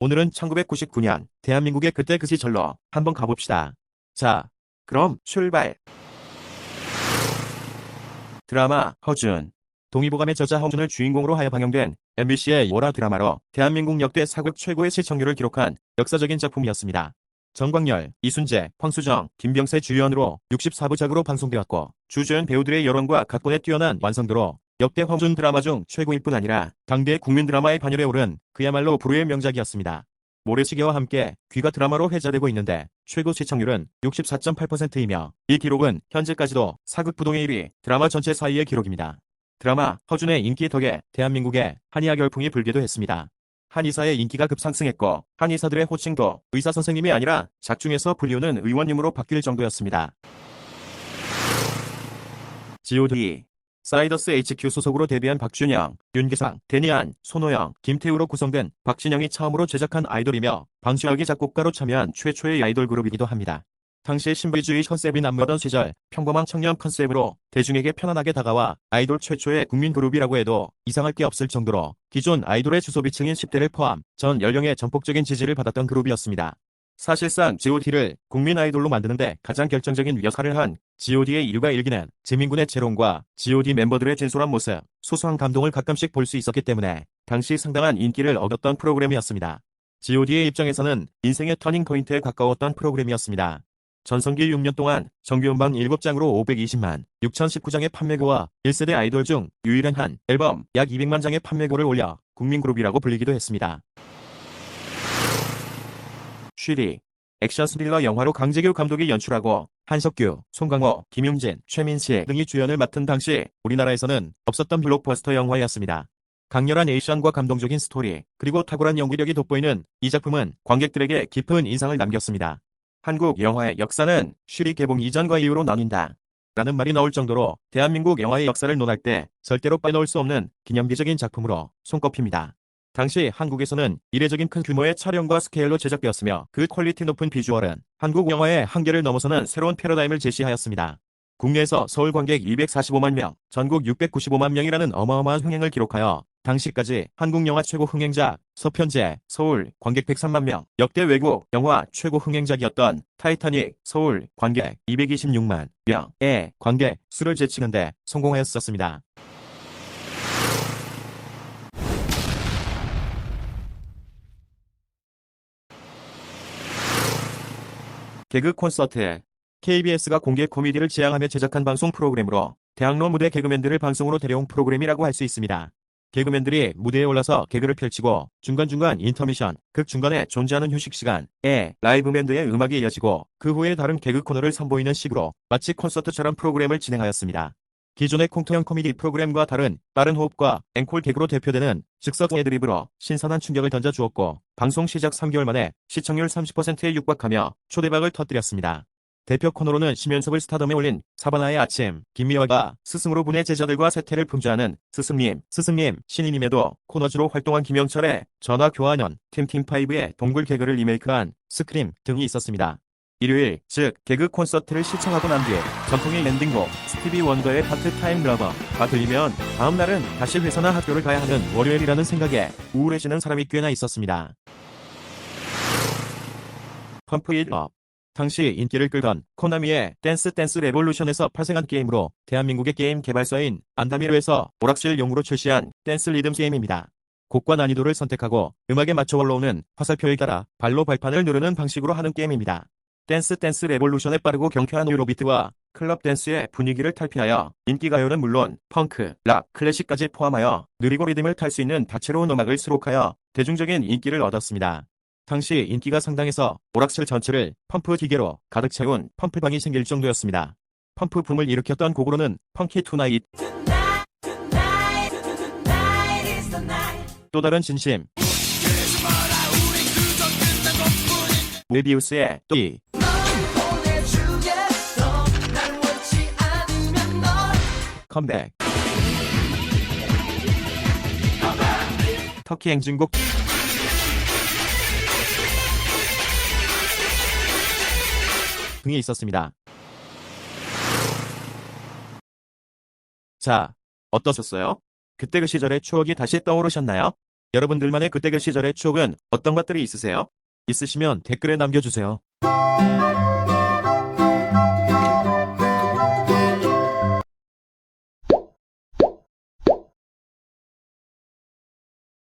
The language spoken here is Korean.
오늘은 1999년 대한민국의 그때 그 시절로 한번 가봅시다. 자, 그럼 출발! 드라마 허준. 동의보감의 저자 허준을 주인공으로 하여 방영된 MBC의 월화 드라마로 대한민국 역대 사극 최고의 시청률을 기록한 역사적인 작품이었습니다. 정광열, 이순재, 황수정, 김병세 주연으로 64부작으로 방송되었고 주조연 배우들의 여론과 각본의 뛰어난 완성도로 역대 허준 드라마 중 최고일 뿐 아니라 당대 국민 드라마의 반열에 오른 그야말로 불후의 명작이었습니다. 모래시계와 함께 귀가 드라마로 회자되고 있는데 최고 시청률은 64.8%이며 이 기록은 현재까지도 사극 부동의 1위 드라마 전체 사이의 기록입니다. 드라마 허준의 인기 덕에 대한민국에 한의학 열풍이 불기도 했습니다. 한의사의 인기가 급상승했고 한의사들의 호칭도 의사 선생님이 아니라 작중에서 불리우는 의원님으로 바뀔 정도였습니다. G.O.D. 사이더스 HQ 소속으로 데뷔한 박준영, 윤계상, 데니안, 손호영, 김태우로 구성된 박진영이 처음으로 제작한 아이돌이며 방시혁이 작곡가로 참여한 최초의 아이돌 그룹이기도 합니다. 당시 신비주의 컨셉이 난무하던 시절 평범한 청년 컨셉으로 대중에게 편안하게 다가와 아이돌 최초의 국민 그룹이라고 해도 이상할 게 없을 정도로 기존 아이돌의 주소비층인 10대를 포함 전 연령의 전폭적인 지지를 받았던 그룹이었습니다. 사실상 G.O.D를 국민 아이돌로 만드는데 가장 결정적인 역할을 한 G.O.D의 일과 일기는 지민군의 재롱과 G.O.D 멤버들의 진솔한 모습, 소소한 감동을 가끔씩 볼 수 있었기 때문에 당시 상당한 인기를 얻었던 프로그램이었습니다. G.O.D의 입장에서는 인생의 터닝포인트에 가까웠던 프로그램이었습니다. 전성기 6년 동안 정규 음반 7장으로 520만 6,019장의 판매고와 1세대 아이돌 중 유일한 한 앨범 약 200만 장의 판매고를 올려 국민그룹이라고 불리기도 했습니다. 쉬리. 액션 스릴러 영화로 강재규 감독이 연출하고 한석규, 송강호, 김용진, 최민식 등이 주연을 맡은 당시 우리나라에서는 없었던 블록버스터 영화였습니다. 강렬한 액션과 감동적인 스토리, 그리고 탁월한 연기력이 돋보이는 이 작품은 관객들에게 깊은 인상을 남겼습니다. 한국 영화의 역사는 쉬리 개봉 이전과 이후로 나뉜다. 라는 말이 나올 정도로 대한민국 영화의 역사를 논할 때 절대로 빼놓을 수 없는 기념비적인 작품으로 손꼽힙니다. 당시 한국에서는 이례적인 큰 규모의 촬영과 스케일로 제작되었으며 그 퀄리티 높은 비주얼은 한국 영화의 한계를 넘어서는 새로운 패러다임을 제시하였습니다. 국내에서 서울 관객 245만 명, 전국 695만 명이라는 어마어마한 흥행을 기록하여 당시까지 한국 영화 최고 흥행작, 서편제, 서울 관객 103만 명, 역대 외국 영화 최고 흥행작이었던 타이타닉, 서울 관객 226만 명의 관객 수를 제치는 데 성공하였었습니다. 개그 콘서트. KBS가 공개 코미디를 지향하며 제작한 방송 프로그램으로 대학로 무대 개그맨들을 방송으로 데려온 프로그램이라고 할 수 있습니다. 개그맨들이 무대에 올라서 개그를 펼치고 중간중간 인터미션, 극 중간에 존재하는 휴식 시간에 라이브 밴드의 음악이 이어지고 그 후에 다른 개그 코너를 선보이는 식으로 마치 콘서트처럼 프로그램을 진행하였습니다. 기존의 콩토형 코미디 프로그램과 다른 빠른 호흡과 앵콜 개그로 대표되는 즉석 애드립으로 신선한 충격을 던져주었고 방송 시작 3개월 만에 시청률 30%에 육박하며 초대박을 터뜨렸습니다. 대표 코너로는 심연섭을 스타덤에 올린 사바나의 아침, 김미화가 스승으로 분의 제자들과 세태를 풍자하는 스승님, 신이님에도 코너주로 활동한 김영철의 전화 교환원, 팀팀5의 동굴 개그를 리메이크한 스크림 등이 있었습니다. 일요일, 즉 개그 콘서트를 시청하고 난 뒤에 전통의 랜딩곡 스티비 원더의 파트타임 러버가 들리면 다음날은 다시 회사나 학교를 가야 하는 월요일이라는 생각에 우울해지는 사람이 꽤나 있었습니다. 펌프 잇 업. 당시 인기를 끌던 코나미의 댄스 레볼루션에서 발생한 게임으로 대한민국의 게임 개발사인 안다미르에서 오락실용으로 출시한 댄스 리듬 게임입니다. 곡과 난이도를 선택하고 음악에 맞춰 올라오는 화살표에 따라 발로 발판을 누르는 방식으로 하는 게임입니다. 댄스 레볼루션의 빠르고 경쾌한 유로비트와 클럽 댄스의 분위기를 탈피하여 인기가요는 물론 펑크, 락, 클래식까지 포함하여 느리고 리듬을 탈 수 있는 다채로운 음악을 수록하여 대중적인 인기를 얻었습니다. 당시 인기가 상당해서 오락실 전체를 펌프 기계로 가득 채운 펌프방이 생길 정도였습니다. 펌프 붐을 일으켰던 곡으로는 펑키 투나잇, 또 다른 진심, 웨비우스의 또이, 컴백, 터키 행진곡 등이 있었습니다. 자, 어떠셨어요? 그때 그 시절의 추억이 다시 떠오르셨나요? 여러분들만의 그때 그 시절의 추억은 어떤 것들이 있으세요? 있으시면 댓글에 남겨주세요.